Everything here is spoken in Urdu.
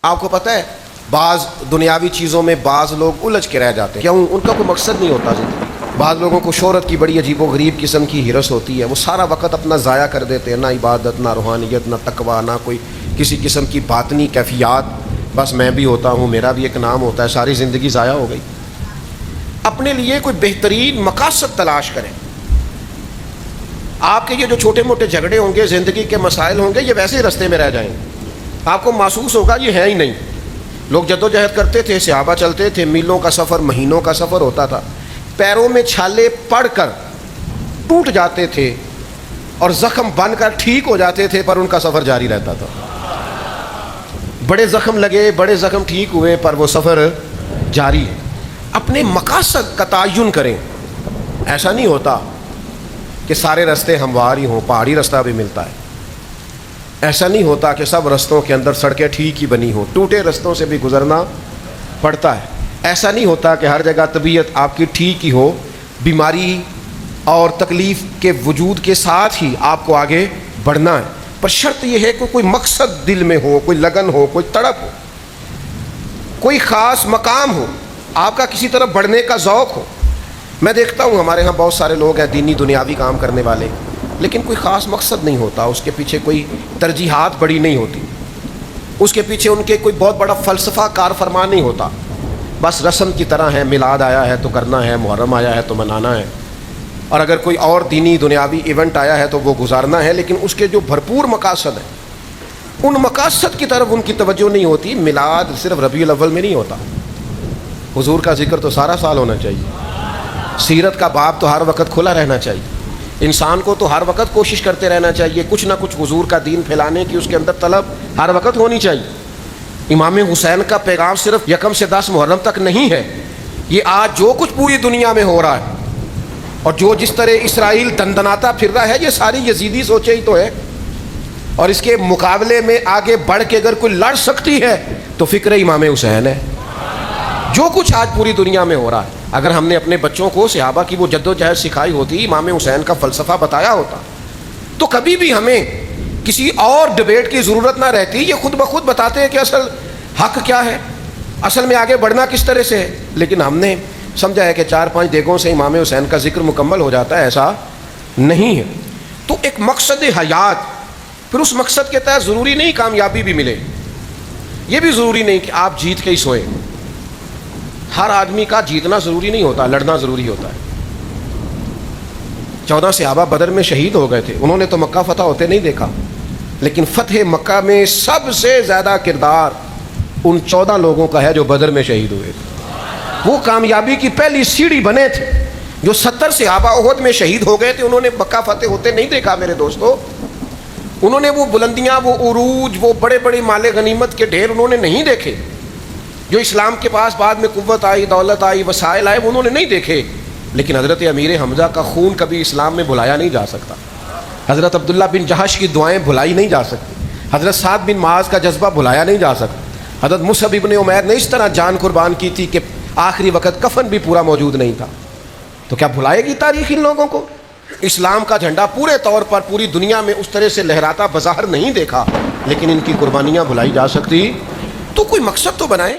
آپ کو پتہ ہے بعض دنیاوی چیزوں میں بعض لوگ الجھ کے رہ جاتے ہیں، کیوں؟ ان کا کوئی مقصد نہیں ہوتا زندگی کا۔ بعض لوگوں کو شہرت کی بڑی عجیب و غریب قسم کی ہرس ہوتی ہے، وہ سارا وقت اپنا ضائع کر دیتے ہیں، نہ عبادت، نہ روحانیت، نہ تقویٰ، نہ کوئی کسی قسم کی باطنی کیفیات۔ بس میں بھی ہوتا ہوں، میرا بھی ایک نام ہوتا ہے، ساری زندگی ضائع ہو گئی۔ اپنے لیے کوئی بہترین مقاصد تلاش کریں۔ آپ کے یہ جو چھوٹے موٹے جھگڑے ہوں گے، زندگی کے مسائل ہوں گے، یہ ویسے ہی رستے میں رہ جائیں گے، آپ کو محسوس ہوگا یہ ہے ہی نہیں۔ لوگ جدوجہد کرتے تھے، صحابہ چلتے تھے، میلوں کا سفر، مہینوں کا سفر ہوتا تھا، پیروں میں چھالے پڑ کر ٹوٹ جاتے تھے اور زخم بن کر ٹھیک ہو جاتے تھے، پر ان کا سفر جاری رہتا تھا۔ بڑے زخم لگے، بڑے زخم ٹھیک ہوئے، پر وہ سفر جاری ہے۔ اپنے مقاصد کا تعین کریں۔ ایسا نہیں ہوتا کہ سارے راستے ہموار ہی ہوں، پہاڑی راستہ بھی ملتا ہے۔ ایسا نہیں ہوتا کہ سب رستوں کے اندر سڑکیں ٹھیک ہی بنی ہوں، ٹوٹے رستوں سے بھی گزرنا پڑتا ہے۔ ایسا نہیں ہوتا کہ ہر جگہ طبیعت آپ کی ٹھیک ہی ہو، بیماری اور تکلیف کے وجود کے ساتھ ہی آپ کو آگے بڑھنا ہے، پر شرط یہ ہے کہ کوئی مقصد دل میں ہو، کوئی لگن ہو، کوئی تڑپ ہو، کوئی خاص مقام ہو، آپ کا کسی طرف بڑھنے کا ذوق ہو۔ میں دیکھتا ہوں ہمارے ہاں بہت سارے لوگ ہیں دینی دنیاوی کام کرنے والے، لیکن کوئی خاص مقصد نہیں ہوتا، اس کے پیچھے کوئی ترجیحات بڑی نہیں ہوتی، اس کے پیچھے ان کے کوئی بہت بڑا فلسفہ کار فرما نہیں ہوتا، بس رسم کی طرح ہے، میلاد آیا ہے تو کرنا ہے، محرم آیا ہے تو منانا ہے، اور اگر کوئی اور دینی دنیاوی ایونٹ آیا ہے تو وہ گزارنا ہے، لیکن اس کے جو بھرپور مقاصد ہیں ان مقاصد کی طرف ان کی توجہ نہیں ہوتی۔ میلاد صرف ربیع الاول میں نہیں ہوتا، حضور کا ذکر تو سارا سال ہونا چاہیے، سیرت کا باب تو ہر وقت کھلا رہنا چاہیے، انسان کو تو ہر وقت کوشش کرتے رہنا چاہیے، کچھ نہ کچھ حضور کا دین پھیلانے کی اس کے اندر طلب ہر وقت ہونی چاہیے۔ امام حسین کا پیغام صرف 1 سے 10 محرم تک نہیں ہے، یہ آج جو کچھ پوری دنیا میں ہو رہا ہے اور جو جس طرح اسرائیل دندناتا پھر رہا ہے، یہ ساری یزیدی سوچے ہی تو ہے، اور اس کے مقابلے میں آگے بڑھ کے اگر کوئی لڑ سکتی ہے تو فکر امام حسین ہے۔ جو کچھ آج پوری دنیا میں ہو رہا ہے، اگر ہم نے اپنے بچوں کو صحابہ کی وہ جدوجہد سکھائی ہوتی، امام حسین کا فلسفہ بتایا ہوتا، تو کبھی بھی ہمیں کسی اور ڈبیٹ کی ضرورت نہ رہتی۔ یہ خود بخود بتاتے ہیں کہ اصل حق کیا ہے، اصل میں آگے بڑھنا کس طرح سے ہے، لیکن ہم نے سمجھا ہے کہ 4-5 دیگوں سے امام حسین کا ذکر مکمل ہو جاتا ہے، ایسا نہیں ہے۔ تو ایک مقصد حیات، پھر اس مقصد کے تحت ضروری نہیں کامیابی بھی ملے، یہ بھی ضروری نہیں کہ آپ جیت کے ہی سوئے۔ ہر آدمی کا جیتنا ضروری نہیں ہوتا، لڑنا ضروری ہوتا ہے۔ 14 صحابہ بدر میں شہید ہو گئے تھے، انہوں نے تو مکہ فتح ہوتے نہیں دیکھا، لیکن فتح مکہ میں سب سے زیادہ کردار ان 14 لوگوں کا ہے جو بدر میں شہید ہوئے تھے۔ وہ کامیابی کی پہلی سیڑھی بنے تھے۔ جو 70 صحابہ احد میں شہید ہو گئے تھے، انہوں نے مکہ فتح ہوتے نہیں دیکھا میرے دوستو، انہوں نے وہ بلندیاں، وہ عروج، وہ بڑے بڑے مال غنیمت کے ڈھیر انہوں نے نہیں دیکھے۔ جو اسلام کے پاس بعد میں قوت آئی، دولت آئی، وسائل آئے، وہ انہوں نے نہیں دیکھے، لیکن حضرت امیر حمزہ کا خون کبھی اسلام میں بھلایا نہیں جا سکتا، حضرت عبداللہ بن جہش کی دعائیں بھلائی نہیں جا سکتی، حضرت سعد بن معاذ کا جذبہ بھلایا نہیں جا سکتا، حضرت مصعب ابن عمیر نے اس طرح جان قربان کی تھی کہ آخری وقت کفن بھی پورا موجود نہیں تھا۔ تو کیا بھلائے گی تاریخ ان لوگوں کو؟ اسلام کا جھنڈا پورے طور پر پوری دنیا میں اس طرح سے لہراتا بظاہر نہیں دیکھا، لیکن ان کی قربانیاں بھلائی جا سکتی؟ تو کوئی مقصد تو بنائیں۔